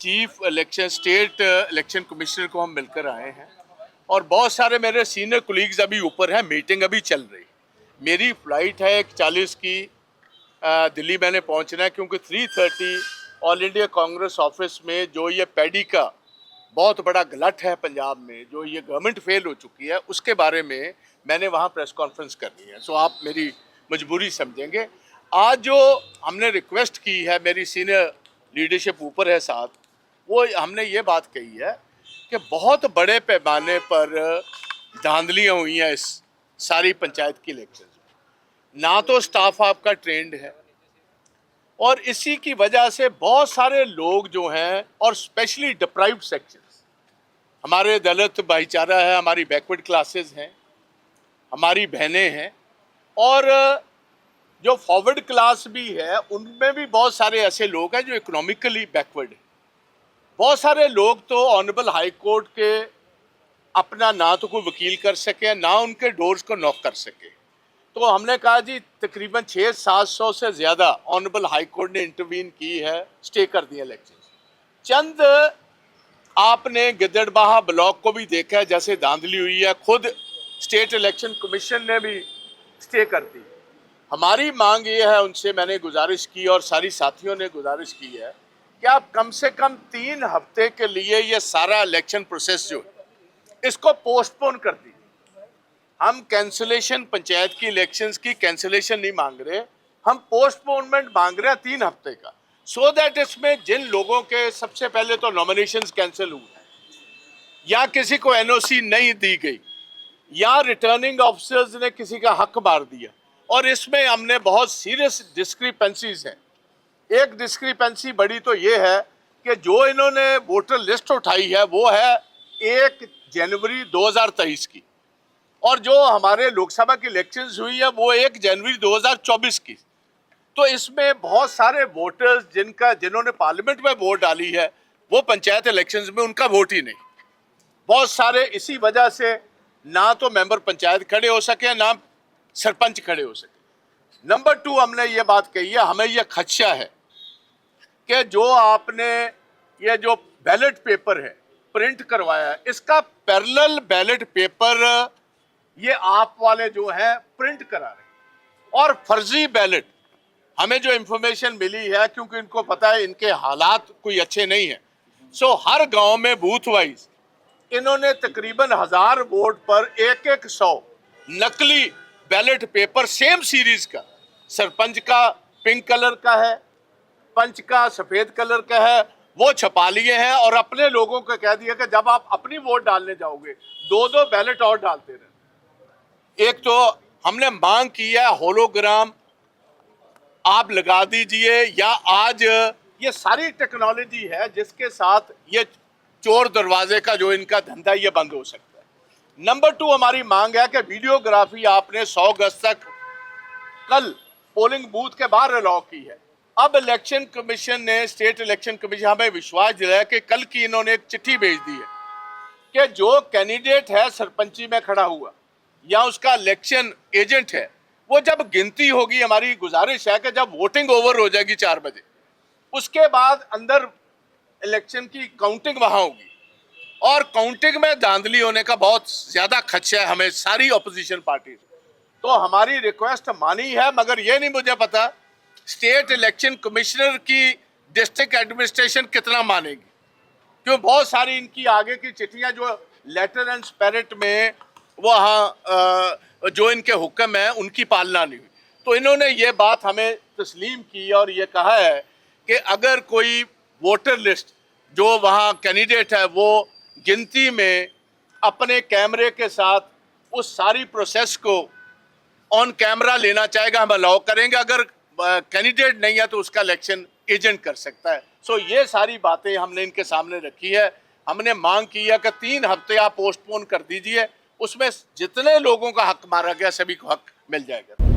Chief election state election commissioner को हम मिलकर आए हैं और बहुत सारे मेरे सीनियर कोलीग्स अभी ऊपर हैं, मीटिंग अभी चल रही। मेरी फ़्लाइट है 1:40 की, दिल्ली मैंने पहुंचना है क्योंकि 3:30 ऑल इंडिया कांग्रेस ऑफिस में जो ये पैडी का बहुत बड़ा गलत है पंजाब में, जो ये गवर्नमेंट फेल हो चुकी है, उसके बारे में मैंने वहाँ प्रेस कॉन्फ्रेंस करनी है। सो आप मेरी मजबूरी समझेंगे। आज जो हमने रिक्वेस्ट की है, मेरी सीनियर लीडरशिप ऊपर है साथ, वो हमने ये बात कही है कि बहुत बड़े पैमाने पर धांधलियाँ हुई हैं इस सारी पंचायत की इलेक्शन में। ना तो स्टाफ आपका ट्रेंड है और इसी की वजह से बहुत सारे लोग जो हैं, और स्पेशली डिप्राइव्ड सेक्शंस, हमारे दलित भाईचारा है, हमारी बैकवर्ड क्लासेस हैं, हमारी बहनें हैं, और जो फॉरवर्ड क्लास भी है उनमें भी बहुत सारे ऐसे लोग हैं जो इकोनॉमिकली बैकवर्ड हैं। बहुत सारे लोग तो ऑनरेबल हाई कोर्ट के अपना ना तो कोई वकील कर सके, ना उनके डोर्स को नॉक कर सके। तो हमने कहा जी तकरीबन 600-700 से ज़्यादा ऑनरेबल हाई कोर्ट ने इंटरवीन की है, स्टे कर दिए इलेक्शन। चंद आपने गिद्दड़बाहा ब्लॉक को भी देखा है, जैसे धांधली हुई है, खुद स्टेट इलेक्शन कमीशन ने भी स्टे कर दी। हमारी मांग ये है, उनसे मैंने गुजारिश की और सारी साथियों ने गुजारिश की है कि आप कम से कम 3 हफ्ते के लिए ये सारा इलेक्शन प्रोसेस जो है इसको पोस्टपोन कर दीजिए। हम कैंसिलेशन, पंचायत की इलेक्शंस की कैंसिलेशन नहीं मांग रहे, हम पोस्टपोनमेंट मांग रहे हैं 3 हफ्ते का, सो दैट इसमें जिन लोगों के सबसे पहले तो नॉमिनेशंस कैंसिल हुए या किसी को एनओसी नहीं दी गई या रिटर्निंग ऑफिसर्स ने किसी का हक मार दिया, और इसमें हमने बहुत सीरियस डिस्क्रिपेंसीज हैं। एक डिस्क्रिपेंसी बड़ी तो ये है कि जो इन्होंने वोटर लिस्ट उठाई है वो है 1 जनवरी 2023 की, और जो हमारे लोकसभा की इलेक्शंस हुई है वो 1 जनवरी 2024 की। तो इसमें बहुत सारे वोटर्स जिन्होंने पार्लियामेंट में वोट डाली है वो पंचायत इलेक्शंस में उनका वोट ही नहीं। बहुत सारे इसी वजह से ना तो मेंबर पंचायत खड़े हो सके, ना सरपंच खड़े हो सके। नंबर 2, हमने ये बात कही है, हमें ये खदशा है कि जो आपने ये जो बैलेट पेपर है प्रिंट करवाया है, इसका पैरेलल बैलेट पेपर ये आप वाले जो है प्रिंट करा रहे हैं, और फर्जी बैलेट। हमें जो इंफॉर्मेशन मिली है, क्योंकि इनको पता है इनके हालात कोई अच्छे नहीं है, सो हर गांव में बूथ वाइज इन्होंने तकरीबन 1000 वोट पर 100 नकली बैलेट पेपर सेम सीरीज का, सरपंच का पिंक कलर का है, पंच का सफेद कलर का है, वो छपा लिए हैं और अपने लोगों को कह दिया कि जब आप अपनी वोट डालने जाओगे 2-2 बैलेट और डालते रहे। एक तो हमने मांग की है होलोग्राम आप लगा दीजिए, या आज ये सारी टेक्नोलॉजी है जिसके साथ ये चोर दरवाजे का जो इनका धंधा ये बंद हो सकता है। नंबर 2, हमारी मांग है कि वीडियोग्राफी आपने 100 अगस्त तक कल पोलिंग बूथ के बाहर अलाउ की है। अब इलेक्शन कमीशन ने, स्टेट इलेक्शन कमीशन हमें विश्वास दिलाया कि कल की इन्होंने एक चिट्ठी भेज दी है कि जो कैंडिडेट है सरपंची में खड़ा हुआ या उसका इलेक्शन एजेंट है, वो जब गिनती होगी, हमारी गुजारिश है कि जब वोटिंग ओवर हो जाएगी 4 बजे, उसके बाद अंदर इलेक्शन की काउंटिंग वहां होगी, और काउंटिंग में धांधली होने का बहुत ज्यादा खदशा है हमें सारी ऑपोजिशन पार्टी। तो हमारी रिक्वेस्ट मानी है, मगर ये नहीं मुझे पता स्टेट इलेक्शन कमिश्नर की डिस्ट्रिक्ट एडमिनिस्ट्रेशन कितना मानेगी, क्यों बहुत सारी इनकी आगे की चिट्ठियां जो लेटर एंड स्पिरिट में वहाँ जो इनके हुक्म है उनकी पालना नहीं हुई। तो इन्होंने ये बात हमें तस्लीम की और ये कहा है कि अगर कोई वोटर लिस्ट जो वहाँ कैंडिडेट है वो गिनती में अपने कैमरे के साथ उस सारी प्रोसेस को ऑन कैमरा लेना चाहेगा, हम अलाउ करेंगे। अगर कैंडिडेट नहीं है तो उसका इलेक्शन एजेंट कर सकता है। सो ये सारी बातें हमने इनके सामने रखी है। हमने मांग की है कि 3 हफ्ते आप पोस्टपोन कर दीजिए, उसमें जितने लोगों का हक मारा गया सभी को हक मिल जाएगा।